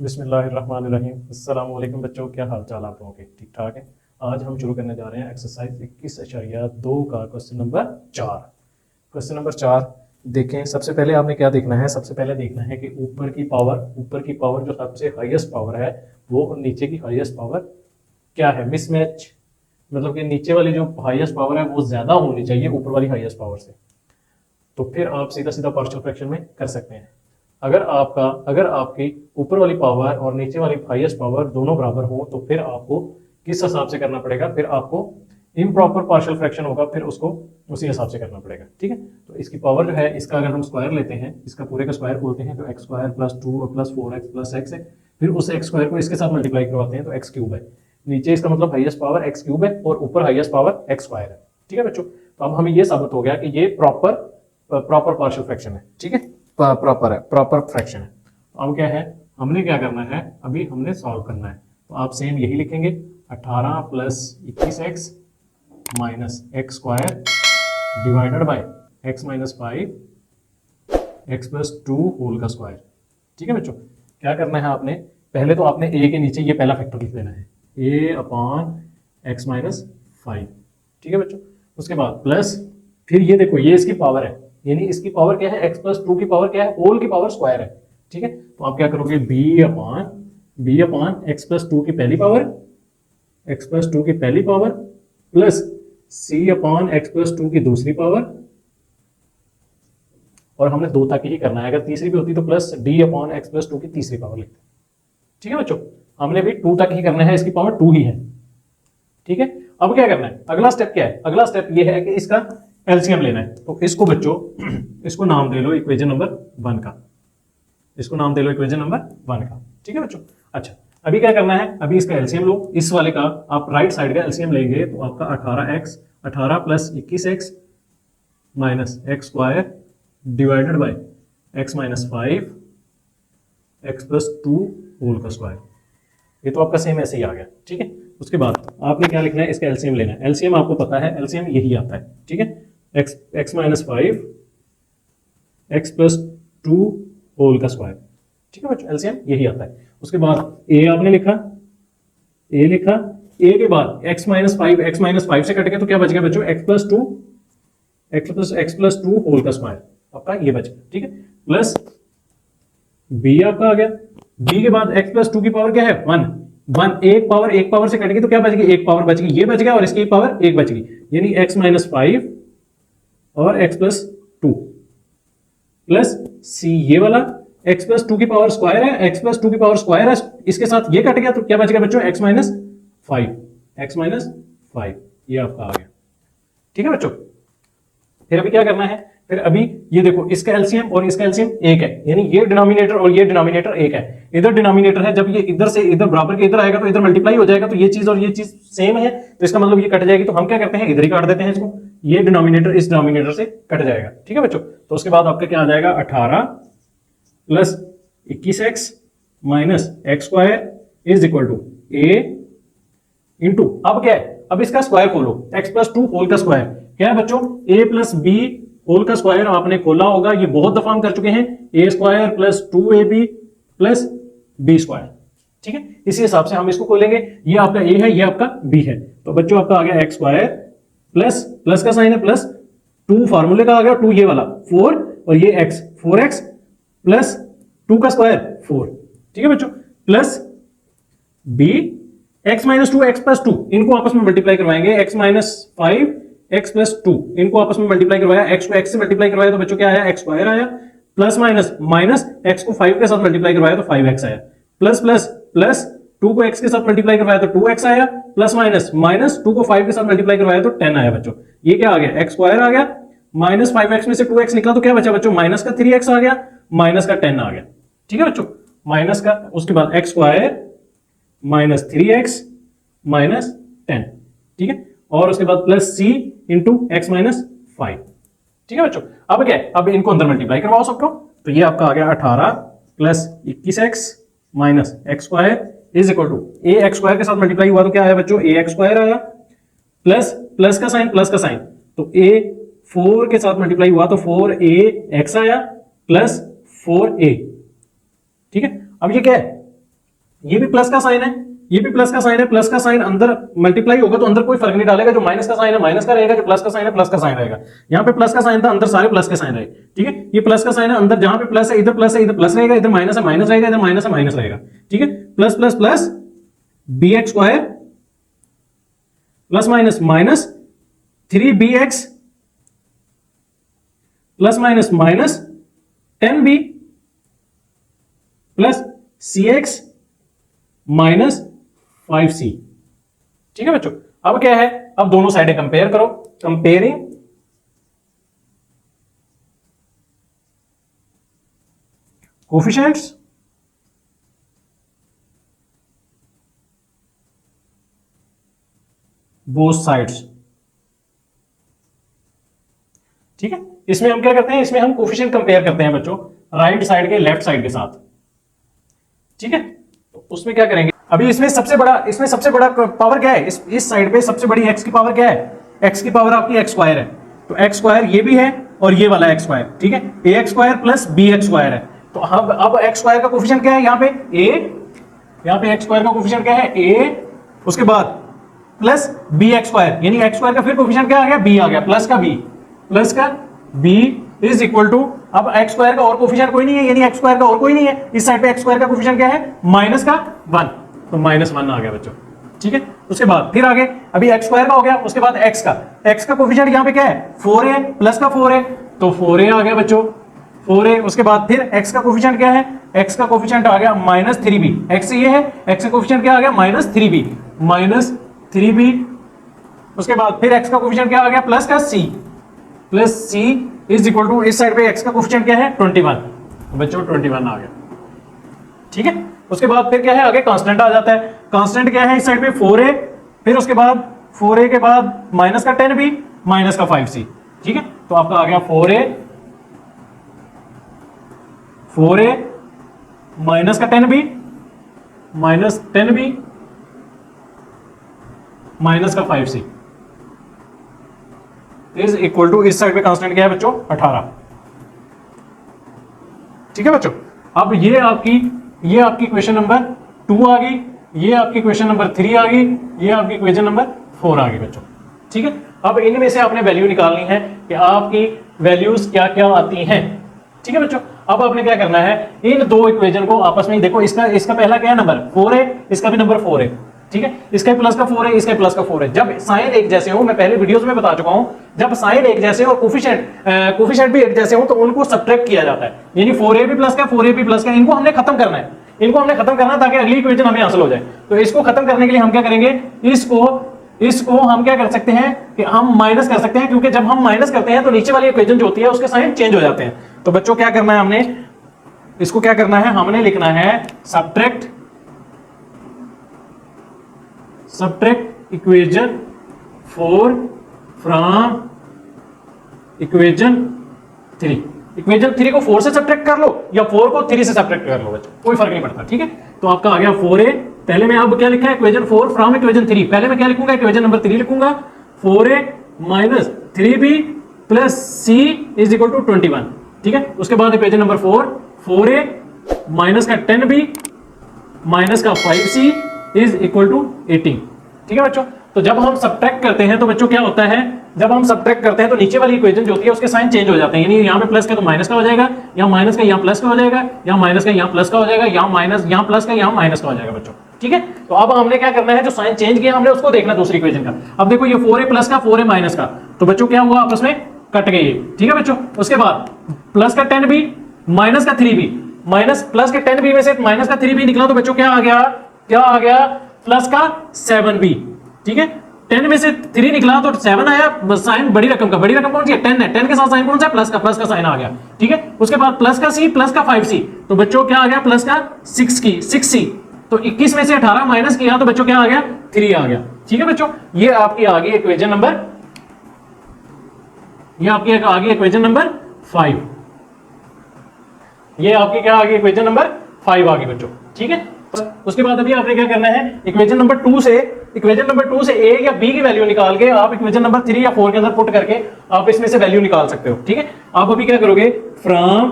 बिस्मिल्लाहिर्रहमानिर्रहीम। अस्सलाम वालेकुम बच्चों, क्या हाल चाल आप लोगों के? ठीक ठाक है। आज हम शुरू करने जा रहे हैं एक्सरसाइज 21.2 का क्वेश्चन नंबर 4। क्वेश्चन नंबर 4 देखें। सबसे पहले आपने क्या देखना है? सबसे पहले देखना है कि ऊपर की पावर जो सबसे हाईएस्ट पावर है वो और नीचे की हाईएस्ट पावर क्या है। मिसमैच मतलब कि नीचे वाली जो हाईएस्ट पावर है वो ज्यादा होनी चाहिए ऊपर वाली हाईएस्ट पावर से। तो फिर आप सीधा सीधा पार्शियल फ्रैक्शन में कर सकते हैं। अगर आपकी ऊपर वाली पावर और नीचे वाली हाईएस्ट पावर दोनों बराबर हो तो फिर आपको किस हिसाब से करना पड़ेगा? फिर आपको इम्प्रॉपर पार्शियल फ्रैक्शन होगा, फिर उसको उसी हिसाब से करना पड़ेगा। ठीक है, तो इसकी पावर जो है इसका अगर हम स्क्वायर लेते हैं, इसका पूरे का स्क्वायर बोलते हैं, तो x square plus 2 plus 4x plus x है। फिर उस एक्स स्क्वायर को इसके साथ मल्टीप्लाई करवाते हैं तो एक्स क्यूब है। नीचे इसका मतलब हाईएस्ट पावर एक्स क्यूब है और ऊपर हाईएस्ट पावर एक्स स्क्वायर है। ठीक है बच्चों, तो अब हमें ये साबित हो गया कि ये प्रॉपर पार्शियल फ्रैक्शन है। ठीक है, प्रॉपर फ्रैक्शन है। तो अब क्या है, हमने क्या करना है, अभी हमने सॉल्व करना है। तो आप सेम यही लिखेंगे, 18 plus 21x minus x square divided by x minus 5 x plus 2 whole का स्क्वायर। ठीक है बच्चों, क्या करना है आपने? पहले तो आपने a के नीचे ये पहला फैक्टर लिख देना है, a अपॉन x माइनस 5। ठीक है बच्चों, उसके बाद प्लस, फिर ये देखो ये इसकी पावर है, यानी इसकी पावर क्या है? x प्लस 2 की पावर क्या है? होल की पावर स्क्वायर है। ठीक है, तो आप क्या करोगे? b अपॉन एक्स प्लस 2 की पहली पावर, x प्लस 2 की पहली power plus c upon x plus 2 की दूसरी पावर, और हमने 2 तक ही करना है, अगर तीसरी भी होती तो plus d upon x plus 2 की तीसरी पावर लिखते। ठीक है बच्चों, हमने भी 2 तक ही करना है, इसकी पावर 2 ही है। ठीक है, अब क्या करना है? अगला स्टेप क्या है? अगला स्टेप ये है कि इसका एलसीएम लेना है। तो इसको बच्चों इसको नाम दे लो इक्वेशन नंबर 1 का, इसको नाम दे लो इक्वेशन नंबर 1 का। ठीक है बच्चों, अच्छा अभी क्या करना है? अभी इसका एलसीएम लो। इस वाले का आप राइट साइड का एलसीएम लेंगे तो आपका 18 plus 21x minus x square divided by x minus 5 x plus 2 whole का स्क्वायर। ये तो आपका सेम ऐसे ही आ गया। ठीक है, उसके बाद आपने क्या लिखना है? इसका एलसीएम लेना है। एलसीएम आपको पता है, एलसीएम यही आता है। ठीक है, x minus 5 x plus 2 whole का स्क्वायर। ठीक है बच्चों, एलसीएम यही आता है। उसके बाद a आपने लिखा, a के बाद x माइनस 5 से कट गया तो क्या बच गया बच्चों? x प्लस 2 होल का स्क्वायर आपका ये बच गया। ठीक है, प्लस b आपका आ गया। b के बाद x प्लस 2 की पावर क्या है? 1। एक पावर से कट गई तो क्या बच गई? एक पावर बच गई, ये बच गया, और इसकी पावर एक बच गई, यानी x माइनस 5 और x प्लस 2 प्लस c ये वाला x प्लस 2 की पावर स्क्वायर है, x प्लस 2 की पावर स्क्वायर है, इसके साथ ये कट गया तो क्या बच गया बच्चों? x माइनस 5 ये आपका आ गया। ठीक है बच्चों, फिर अभी क्या करना है? फिर अभी ये देखो, इसका एलसीएम और इसका एलसीएम एक है, यानी ये डिनोमिनेटर और ये डिनोमिनेटर एक है। इधर डिनोमिनेटर है, जब ये इधर से इधर बराबर के इधर आएगा तो इधर मल्टीप्लाई हो जाएगा, तो ये चीज और ये चीज सेम है, तो इसका मतलब ये कट जाएगी। तो हम क्या करते हैं? इधर ही काट देते हैं इसको, ये डिनोमिनेटर इस डिनोमिनेटर से कट जाएगा। ठीक है बच्चों, तो उसके बाद आपका क्या आ जाएगा? 18 plus 21x minus x square is equal to a into, अब क्या है? अब इसका स्क्वायर खोलो, x प्लस 2 होल का स्क्वायर क्या है बच्चों? a प्लस b होल का स्क्वायर आपने खोला होगा, ये बहुत दफा हम कर चुके हैं, a square plus 2ab plus b square. ठीक है, इसी हिसाब से हम इसको खोलेंगे। ये आपका a है, ये आपका b है, तो बच्चों आपका आ गया x स्क्वायर प्लस का साइन है प्लस 2 फार्मूले का आ गया, 2 ये वाला 4 और ये x 4x प्लस 2 का स्क्वायर 4। ठीक है बच्चों, plus b x minus 2 x plus 2 इनको आपस में मल्टीप्लाई करवाएंगे, x माइनस 5 x प्लस 2 इनको आपस में मल्टीप्लाई करवाया, x को x से मल्टीप्लाई करवाया तो बच्चों क्या आया? x स्क्वायर आया, प्लस माइनस x को 5 के साथ मल्टीप्लाई करवाया तो 5x आया, प्लस 2 को x के साथ मल्टीप्लाई करवाया तो 2x आया, प्लस माइनस 2 को 5 के साथ मल्टीप्लाई करवाया तो 10 आया बच्चों। ये क्या आ गया? x स्क्वायर आ गया, माइनस 5x में से 2x निकला तो क्या बचा बच्चों? माइनस का 3x आ गया, माइनस का 10 आ गया। ठीक है बच्चों, माइनस का, उसके बाद x square minus 3x minus 10। ठीक है, और उसके बाद plus c into x minus 5। ठीक है बच्चों, अब क्या है? अब इनको अंदर मल्टीप्लाई करवाओ सबको, तो ये आपका आ गया 18 plus 21x minus x square is equal to a x square के साथ मल्टीप्लाई हुआ तो क्या आया बच्चों? ए एक्स स्क्वायर आया, प्लस का साइन तो ए 4 के साथ मल्टीप्लाई हुआ तो 4a x आया प्लस 4a। ठीक है, अब ये क्या है? ये भी प्लस का साइन है, ये भी प्लस का साइन है, प्लस का साइन अंदर मल्टीप्लाई होगा तो अंदर कोई फर्क नहीं डालेगा, जो माइनस का साइन है माइनस का रहेगा, जो प्लस का साइन है प्लस का साइन रहेगा। यहाँ पे प्लस का साइन था, अंदर सारे प्लस के साइन रहे, ठीक है। ये प्लस का साइन है, अंदर जहां पे प्लस है इधर प्लस है, इधर प्लस रहेगा, इधर माइनस है माइनस रहेगा, इधर माइनस है माइनस रहेगा, ठीक है। Plus plus plus b x square plus minus minus 3bx plus minus minus 10b plus cx minus 5c, ठीक है बच्चों। अब क्या है, अब दोनों साइडें कंपेयर करो, कंपेयरिंग कोफिशिएंट्स बोथ साइड्स, ठीक है। इसमें हम क्या करते हैं, इसमें हम कोफिशिएंट कंपेयर करते हैं बच्चों राइट साइड के लेफ्ट साइड के साथ, ठीक है। तो उसमें क्या करेंगे, अभी इसमें सबसे बड़ा पावर क्या है, इस साइड पे सबसे बड़ी x की पावर क्या है, x की पावर आपकी x स्क्वायर है, तो x स्क्वायर ये भी है और ये वाला x स्क्वायर, ठीक है। ax square plus bx square है, तो अब x स्क्वायर का कोफिशिएंट क्या है, यहाँ पे a, यहाँ पे x स्क्वायर का कोफिशिएंट क्या है a, उसके बाद प्लस bx स्क्वायर, यानी x स्क्वायर का फिर कोफिशिएंट क्या आ गया, b आ गया, प्लस का b इज इक्वल टू, अब एक्स स्क्वायर का और कोफिशिएंट कोई नहीं है, यानी एक्स स्क्वायर का और कोई नहीं है, इस साइड पे एक्स स्क्वायर का कोफिशिएंट क्या है, माइनस का 1, तो -1 आ गया बच्चों, ठीक है। उसके बाद फिर आगे, अभी एक्स स्क्वायर का हो गया, उसके बाद एक्स का कोफिशिएंट यहाँ पे क्या है 4a प्लस का 4a, तो 4a आ गया बच्चों 4a। उसके बाद फिर एक्स का कोफिशिएंट क्या है, एक्स का कोफिशिएंट आ गया -3b, एक्स ये है, एक्स का कोफिशिएंट क्या आ गया -3b। उसके बाद फिर एक्स का कोफिशिएंट क्या आ गया, plus c is equal to, इस साइड पे x का कोफिशिएंट क्या है 21, बच्चों 21 आ गया, ठीक है। उसके बाद फिर क्या है, आगे कांस्टेंट आ जाता है, कांस्टेंट क्या है इस साइड पे 4a, फिर उसके बाद 4a के बाद माइनस का 10b माइनस का 5c, ठीक है। तो आपका आ गया 4a माइनस का 10b माइनस 10b माइनस का 5c इज इक्वल टू, इस साइड पे कांस्टेंट क्या है बच्चों 18, ठीक है बच्चों। अब ये आपकी क्वेश्चन नंबर 2 आ गई, ये आपकी क्वेश्चन नंबर 3 आ गई, ये आपकी क्वेश्चन नंबर 4 आ गई बच्चों, ठीक है। अब इनमें से आपने वैल्यू निकालनी है कि आपकी वैल्यूज क्या क्या आती हैं, ठीक है बच्चों। अब आपने क्या करना है, इन दो इक्वेशन को आपस में देखो, इसका पहला क्या है नंबर 4 है, इसका भी नंबर 4 है, ठीक है। इसका प्लस का 4 है, इसका प्लस का 4 है। जब साइन एक जैसे हो, मैं पहले वीडियोस में बता चुका हूं, जब साइन एक जैसे और कोफिशिएंट भी एक जैसे हो तो उनको सब्ट्रैक्ट किया जाता है, यानी 4a भी प्लस का 4a भी प्लस का, इनको हमने खत्म करना है, ताकि अगली इक्वेशन हमें हासिल हो जाए। तो इसको खत्म करने के लिए हम क्या करेंगे, इसको हम क्या कर सकते हैं कि हम माइनस कर सकते हैं, क्योंकि जब हम माइनस करते हैं तो नीचे वाली इक्वेशन जो होती है उसके साइन चेंज हो जाते हैं। तो बच्चों क्या करना है, हमने इसको क्या करना है, हमने लिखना है subtract equation 4 from equation 3। Equation 3 को 4 से सब्ट्रैक्ट कर लो या 4 को 3 से सब्ट्रैक्ट कर लो बच्चों, कोई फर्क नहीं पड़ता, ठीक है। तो आपका आ गया 4a, पहले मैं अब क्या लिखा है इक्वेशन 4 फ्रॉम इक्वेशन 3, पहले मैं क्या लिखूंगा इक्वेशन नंबर 3 लिखूंगा, 4a minus 3b plus c is equal to 21, ठीक है। उसके बाद इक्वेशन नंबर 4a माइनस का 10b माइनस का 5c इज इक्वल टू 18, ठीक है बच्चों। तो जब हम सब्ट्रैक्ट करते हैं तो बच्चों क्या होता है, जब हम सब्ट्रैक्ट करते हैं तो नीचे वाली इक्वेशन जो होती है उसके साइन चेंज हो जाते हैं, यानी यहाँ पे प्लस का तो माइनस का हो जाएगा, यहाँ माइनस का यहाँ प्लस का हो जाएगा, यहाँ माइनस का यहाँ प्लस का हो जाएगा, यहाँ माइनस यहाँ प्लस का यहाँ माइनस का हो जाएगा बच्चों, ठीक है। तो अब हमने क्या करना है, जो साइन चेंज किया हमने उसको देखना दूसरी इक्वेशन का। अब देखो ये 4a प्लस का 4a माइनस का, तो बच्चों क्या हुआ आपस में कट गए, ठीक है बच्चों। उसके बाद प्लस का 10b माइनस का 3b, माइनस प्लस के 10b में से माइनस का 3b निकला तो बच्चों क्या आ गया प्लस का 7b, ठीक है। 10 में से 3 निकला तो 7 आया, साइन बड़ी रकम का, बड़ी रकम कौन सी है 10 है, 10 के साथ साइन कौन सा है प्लस का साइन आ गया, ठीक है। उसके बाद प्लस का c प्लस का 5c, तो बच्चों क्या आ गया प्लस का 6c, तो 21 में से 18 माइनस किया तो बच्चों क्या आ गया 3 आ गया, ठीक है बच्चों। ये आपकी आ गई इक्वेशन नंबर, ये आपकी आ गई इक्वेशन नंबर 5, ये आपकी क्या आ गई इक्वेशन नंबर 5 आ गई बच्चों, ठीक है। उसके बाद अभी आपने क्या करना है, इक्वेशन नंबर 2 से a या b की वैल्यू निकाल के आप इक्वेशन नंबर 3 या 4 के अंदर पुट करके आप इसमें से वैल्यू निकाल सकते हो, ठीक है। आप अभी क्या करोगे, फ्रॉम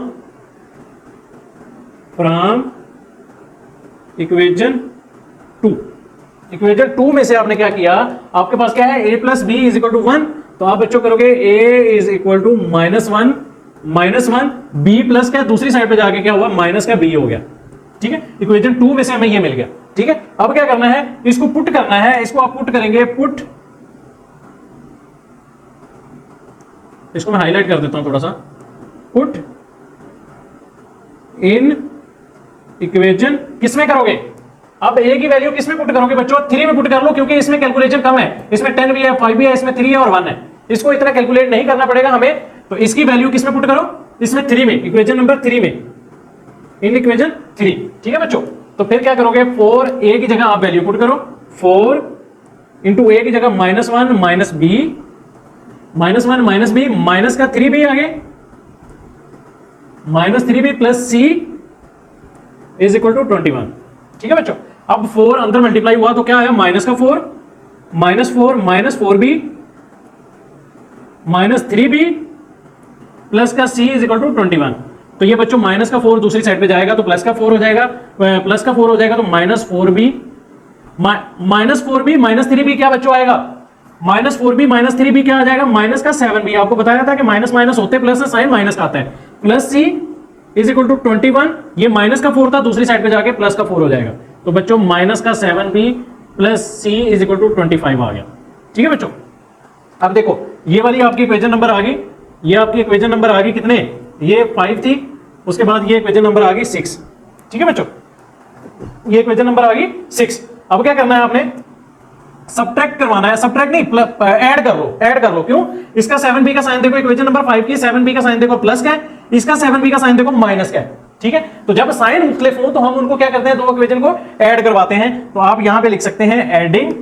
इक्वेशन 2, इक्वेशन 2 में से आपने क्या किया, आपके पास क्या है, a plus b is equal to 1, तो आप बच्चों करोगे a is equal to -1 b plus क्या, दूसरी साइड पे जाके क्या हुआ, माइनस का b हो गया। ठीक है, इक्वेशन 2 में से हमें ये मिल गया। ठीक है, अब क्या करना है, इसको पुट करना है, इसको आप पुट करेंगे, पुट, इसको मैं हाईलाइट कर देता हूं थोड़ा सा, पुट इन इक्वेशन, किसमें करोगे, अब a की वैल्यू किसमें पुट करोगे बच्चों, 3 में पुट कर लो, क्योंकि इसमें कैलकुलेशन कम है, इसमें 10 भी है, 5 भी है, इसमें 3 है और 1 है, इसको इतना कैलकुलेट नहीं करना पड़ेगा हमें, तो इसकी वैल्यू किसमें पुट करो, इसमें 3 में, इक्वेशन नंबर 3 में, इन इक्वेशन 3। ठीक है बच्चों, तो फिर क्या करोगे, 4a की जगह आप वैल्यू पुट करो, 4 इंटू a की जगह -1 minus b, -1 minus b, minus का 3b आगे, -3b plus c is equal to 21। ठीक है बच्चों, अब 4 अंदर मल्टीप्लाई हुआ तो क्या आया, -4 माइनस 4b -3b प्लस का c इज इक्वल टू 21। तो ये बच्चों माइनस का 4 दूसरी साइड पे जाएगा तो प्लस का 4 हो जाएगा, प्लस का 4 हो जाएगा तो -4b -3b क्या बच्चों आएगा, -4b -3b क्या आ जाएगा, माइनस का 7b। आपको बताया था कि माइनस माइनस होते प्लस का साइन माइनस का आता है, plus c is equal to 21, ये माइनस का 4 था, दूसरी साइड पे जाके प्लस का 4 हो जाएगा, तो बच्चों माइनस का 7b plus c is equal to 25 आ गया। ठीक है बच्चों, अब देखो ये वाली आपकी इक्वेशन नंबर आ गई, ये आपकी इक्वेशन नंबर आ गई कितने, ये 5 थी, उसके बाद ये इक्वेशन नंबर आ गई 6। ठीक है बच्चों, ये इक्वेशन नंबर आ गई 6। अब क्या करना है, आपने सब्ट्रैक्ट करवाना है, सब्ट्रैक्ट नहीं, ऐड कर लो, क्यों, इसका 7b का साइन देखो, इक्वेशन नंबर 5 की 7b का साइन देखो प्लस का है, इसका 7b का साइन देखो माइनस का है। ठीक है, तो जब साइन मुख्तलिफ हो तो हम उनको क्या करते हैं, दो इक्वेशन को ऐड करवाते हैं, तो आप यहां पे लिख सकते हैं adding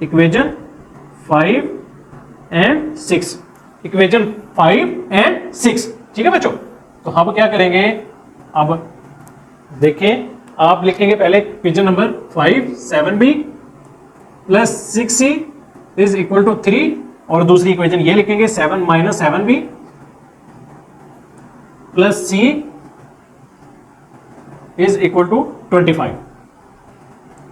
equation 5 and 6, equation 5 and 6। ठीक है बच्चों, तो हम क्या करेंगे, अब देखें, आप लिखेंगे पहले equation number 5 7b plus 6c is equal to 3, और दूसरी इक्वेशन ये लिखेंगे 7 minus 7b plus c is equal to 25।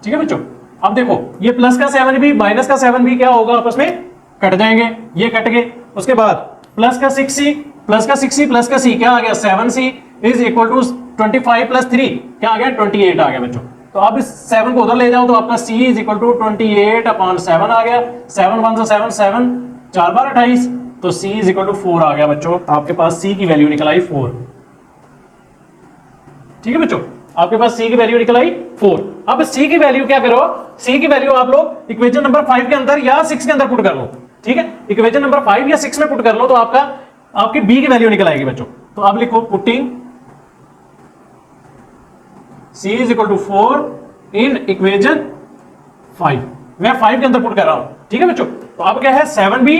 ठीक है बच्चों, अब देखो ये प्लस का 7b माइनस का 7b क्या होगा, आपस में कट जाएंगे, ये कट गए, उसके बाद प्लस का 6c प्लस का c क्या आ गया, 7c is equal to 25 plus 3 क्या आ गया, 28 आ गया बच्चों। तो अब इस 7 को उधर ले जाओ तो आपका c इज इक्वल टू 28/7 आ गया, 7 1 7 7 4 बार 28, तो c इज इक्वल टू 4 आ गया बच्चों, आपके पास c की वैल्यू निकल आई 4। ठीक है बच्चों, आपके पास c की वैल्यू निकल आई 4। अब c की वैल्यू क्या करो, c की वैल्यू आप लोग इक्वेशन नंबर 5 के अंदर या 6 के अंदर पुट कर लो। ठीक है, इक्वेशन नंबर 5 या 6 में पुट कर लो तो आपकी b की वैल्यू निकल आएगी बच्चों। तो आप लिखो putting c is equal to 4 in equation 5, मैं 5 के अंदर पुट कर रहा हूं। ठीक है बच्चों, तो अब क्या है, 7b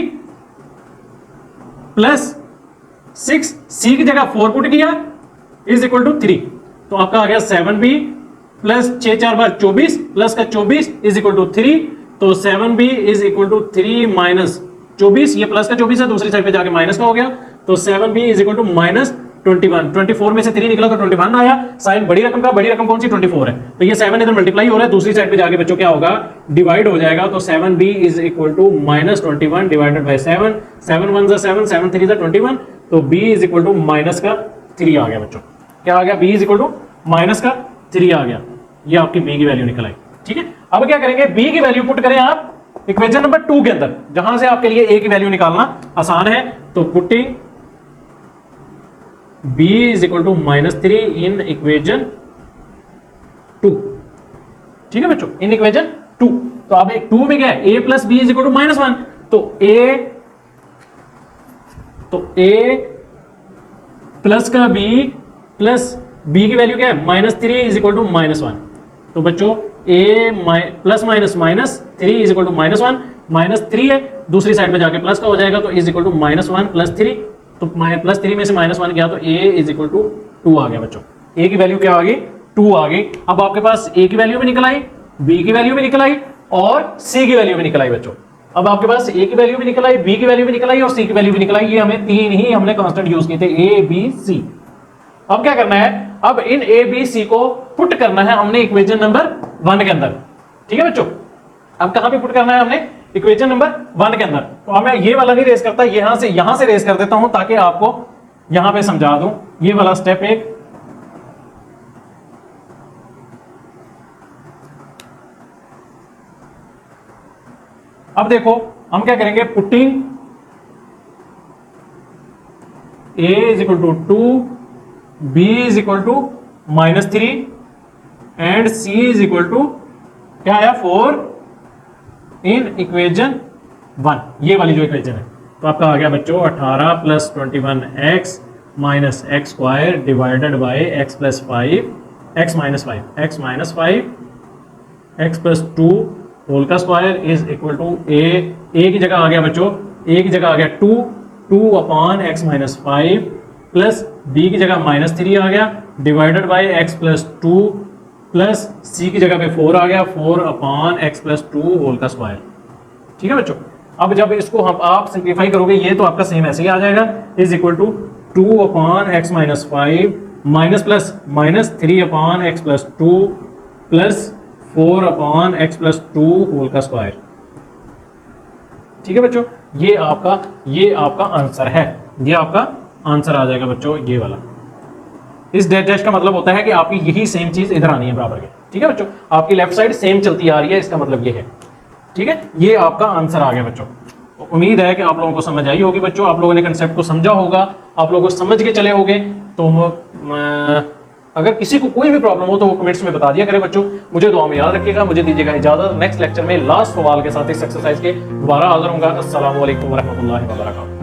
प्लस 6 c की जगह 4 पुट किया इज इक्वल टू 3, तो आपका आ गया 7b प्लस 6 4 बार 24 प्लस का 24 इज इक्वल टू 3, तो 7b is equal to 3 minus 24, ये प्लस का 24 है, दूसरी साइड पे जाके माइनस का हो गया, तो 7b is equal to minus 21, 24 में से 3 निकला तो 21 आया, साइन बड़ी रकम का, बड़ी रकम कौन सी 24 है, तो ये 7 इधर मल्टीप्लाई हो रहा है, दूसरी साइड पे जाके बच्चों क्या होगा, डिवाइड हो जाएगा, तो 7b is equal to minus 21 divided by 7, 7 1 7 7 3 21, तो b is equal to minus का 3 आ गया बच्चों। क्या आ गया, b is equal to minus का 3 आ गया, ये आपकी b की वैल्यू निकल आई। ठीक है, अब क्या करेंगे, b की वैल्यू पुट करें आप इक्वेशन नंबर 2 के अंदर, जहां से आपके लिए a की वैल्यू निकालना आसान है, तो putting b is equal to -3 in equation 2। ठीक है बच्चों, इन इक्वेशन 2, तो अब एक 2 में क्या है, a plus b is equal to -1, तो a प्लस का b प्लस b की वैल्यू क्या है, -3 इज इक्वल टू -1, तो बच्चों a plus minus -3 is equal to -1, -3 है, दूसरी साइड में जाके प्लस का हो जाएगा, तो इज इक्वल टू -1 प्लस 3, तो प्लस 3 में से -1 गया तो a इज इक्वल टू 2 आ गया बच्चों। a की वैल्यू क्या आ गई, 2 आ गई। अब आपके पास a की वैल्यू भी निकल आई, b की वैल्यू भी निकल आई और c की वैल्यू भी निकल आई बच्चों। अब आपके पास a की वैल्यू भी निकल आई, b की वैल्यू भी निकल आई और c की वैल्यू भी निकल आई। ये हमें 3 ही हमने कांस्टेंट यूज किए थे, a b c। अब क्या करना है, अब इन ए बी सी को पुट करना है हमने इक्वेशन नंबर 1 के अंदर। ठीक है बच्चों, अब कहां पे पुट करना है हमने, इक्वेशन नंबर 1 के अंदर। तो अब मैं ये वाला नहीं रेस करता, यहां से रेस कर देता हूं ताकि आपको यहां पे समझा दूं। ये वाला स्टेप एक, अब देखो हम क्या करेंगे, putting a is equal to 2, b is equal to -3 and c is equal to क्या आया 4 इन इक्वेशन 1, ये वाली जो इक्वेशन है। तो आपका आ गया बच्चों 18 + 21x minus x square divided by x + 5 x - 5 x + 2 whole का square is equal to a की जगह आ गया बच्चों, a की जगह आ गया 2/x - 5 प्लस b की जगह -3 आ गया divided by x + 2 plus c की जगह पे 4 आ गया 4/x + 2 होल का स्क्वायर। ठीक है बच्चों, अब जब इसको हम आप सिंप्लीफाई करोगे ये तो आपका सेम ऐसे ही आ जाएगा, is equal to 2/x - 5 minus plus -3/x + 2 plus 4/x + 2 whole का स्क्वायर। ठीक है बच्चों, ये आपका आंसर है, ये आपका आंसर आ जाएगा बच्चों ये वाला। इस डैश का मतलब होता है कि आपकी यही सेम चीज इधर आनी है बराबर के। ठीक है बच्चों, आपकी लेफ्ट साइड सेम चलती आ रही है, इसका मतलब ये है। ठीक है, ये आपका आंसर आ गया बच्चों। तो उम्मीद है कि आप लोगों को समझ आई होगी बच्चों, आप लोगों ने कंसेप्ट को समझा होगा, आप लोगों को समझ के चले होगे। तो अगर किसी को कोई भी प्रॉब्लम हो तो वो कमेंट्स में बता दिया करें बच्चों। मुझे दुआ में याद रखिएगा, मुझे दीजिएगा इजाजत। नेक्स्ट लेक्चर में लास्ट सवाल के साथ इस एक्सरसाइज के दोबारा हाजिर होऊंगा। अस्सलाम वालेकुम व रहमतुल्लाहि व बरकातहू।